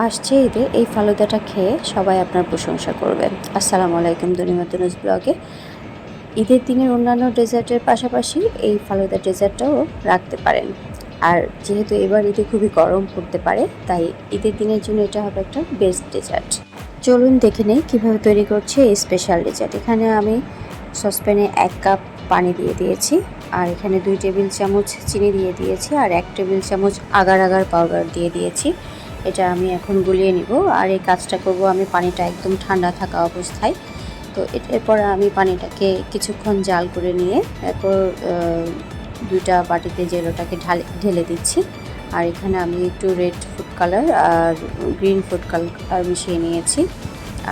আসছে ঈদে এই ফালুদাটা খেয়ে সবাই আপনার প্রশংসা করবে। আসসালামু আলাইকুম, দুনিয়া তনুজ ব্লগে। ঈদের দিনের অন্যান্য ডেজার্টের পাশাপাশি এই ফালুদা ডেজার্টটাও রাখতে পারেন। আর যেহেতু এবার ঈদে খুবই গরম পড়তে পারে, তাই ঈদের দিনের জন্য এটা হবে একটা বেস্ট ডেজার্ট। চলুন দেখে নেই কীভাবে তৈরি করছি এই স্পেশাল ডেজার্ট। এখানে আমি সসপ্যানে 1 কাপ পানি দিয়ে দিয়েছি, আর এখানে 2 টেবিল চামচ চিনি দিয়ে দিয়েছি, আর 1 টেবিল চামচ আগার আগার পাউডার দিয়ে দিয়েছি। এটা আমি এখন গুলিয়ে নিব, আর এই কাজটা করব আমি পানিটা একদম ঠান্ডা থাকা অবস্থায়। তো এরপর আমি পানিটাকে কিছুক্ষণ জাল করে নিয়ে এরপর 2টা বাটিতে জেলোটাকে ঢেলে দিচ্ছি। আর এখানে আমি একটু রেড ফুড কালার আর গ্রিন ফুড কালার মিশিয়ে নিয়েছি।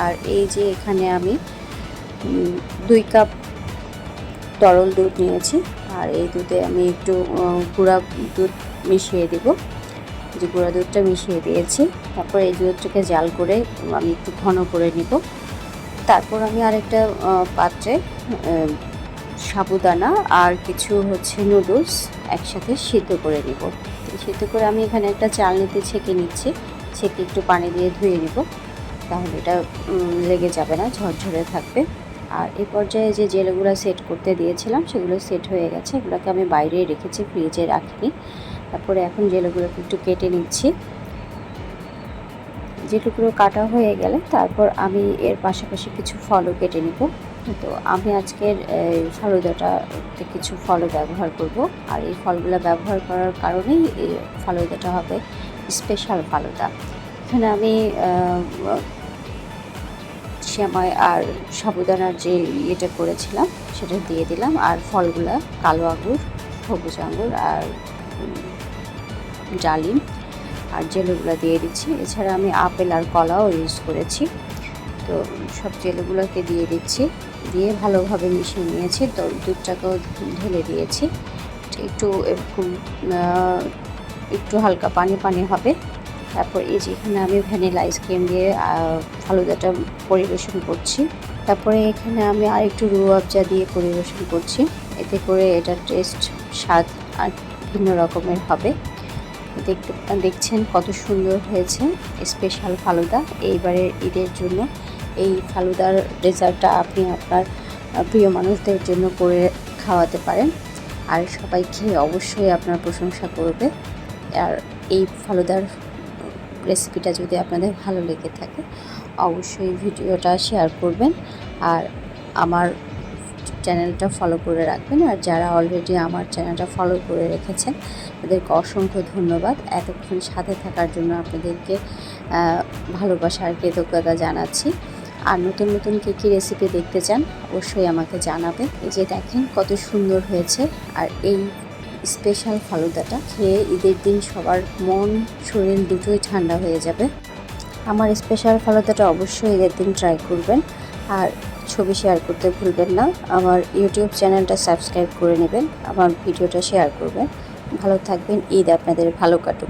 আর এই যে এখানে আমি 2 কাপ তরল দুধ নিয়েছি, আর এই দুধে আমি একটু গুঁড়া দুধ মিশিয়ে দেব। যে গুঁড়া দুধটা মিশিয়ে দিয়েছি, তারপর এই দুধটাকে জাল করে আমি একটু ঘন করে নিব। তারপর আমি আরেকটা পাত্রে সাবুদানা আর কিছু নুডলস একসাথে সিদ্ধ করে নিব। সিদ্ধ করে আমি এখানে একটা চালনিতে ছেঁকে নিচ্ছি, ছেঁকে একটু পানি দিয়ে ধুয়ে নিব, তাহলে এটা লেগে যাবে না, ঝরঝরে থাকবে। আর এই পর্যায়ে যে জেলগুলো সেট করতে দিয়েছিলাম সেগুলো সেট হয়ে গেছে, এগুলোকে আমি বাইরেই রেখেছি, ফ্রিজে রাখিনি। তারপরে এখন জেলগুলোকে একটু কেটে নিচ্ছি। যেটুকু কাটা হয়ে গেলে তারপর আমি এর পাশাপাশি কিছু ফলও কেটে নিব। তো আমি আজকের ফালুদাটাতে কিছু ফলও ব্যবহার করব, আর এই ফলগুলো ব্যবহার করার কারণেই এই ফালুদাটা হবে স্পেশাল ফালুদা। এখানে আমি সেমাই আর সাবুদানার যে ইয়েটা করেছিলাম সেটা দিয়ে দিলাম, আর ফলগুলা কালো আঙুর, সবুজ আঙুর আর ডালিম আর জেলোগুলো দিয়ে দিচ্ছি। এছাড়া আমি আপেল আর কলাও ইউজ করেছি। তো সব জেলোগুলোকে দিয়ে দিচ্ছি, দিয়ে ভালোভাবে মিশিয়ে নিয়েছি। তো দুধটাকেও ঢেলে দিয়েছি, একটু এরকম একটু হালকা পানি পানি হবে। তারপর এই যে এখানে আমি ভ্যানিলা আইসক্রিম দিয়ে ফালুদাটা পরিবেশন করছি। তারপরে এখানে আমি আর একটু রুয়াবজা দিয়ে পরিবেশন করছি, এতে করে এটার টেস্ট স্বাদ আর ভিন্ন রকমের হবে। দেখছেন কত সুন্দর হয়েছে স্পেশাল ফালুদা এইবারের ঈদের জন্য। এই ফালুদার ডেজার্টটা আপনি আপনার প্রিয় মানুষদের জন্য করে খাওয়াতে পারেন, আর সবাই খেয়ে অবশ্যই আপনার প্রশংসা করবে। আর এই ফালুদার রেসিপিটা যদি আপনাদের ভালো লেগে থাকে অবশ্যই ভিডিওটা শেয়ার করবেন, আর আমার চ্যানেলটা ফলো করে রাখবেন। আর যারা অলরেডি আমার চ্যানেলটা ফলো করে রেখেছেন তাদেরকে অসংখ্য ধন্যবাদ। এতক্ষণ সাথে থাকার জন্য আপনাদেরকে ভালোবাসা আর কৃতজ্ঞতা জানাচ্ছি। আর নতুন নতুন কী রেসিপি দেখতে চান অবশ্যই আমাকে জানাবেন। এই যে দেখেন কত সুন্দর হয়েছে। আর এই স্পেশাল ফালুদাটা খেয়ে ঈদের দিন সবার মন শরীর দুটোই ঠান্ডা হয়ে যাবে। আমার স্পেশাল ফালুদাটা অবশ্যই ঈদের দিন ট্রাই করবেন, আর ছবি শেয়ার করতে ভুলবেন না। আমার ইউটিউব চ্যানেলটা সাবস্ক্রাইব করে নেবেন, আমার ভিডিওটা শেয়ার করবেন। ভালো থাকবেন, ঈদ আপনাদের ভালো কাটুক।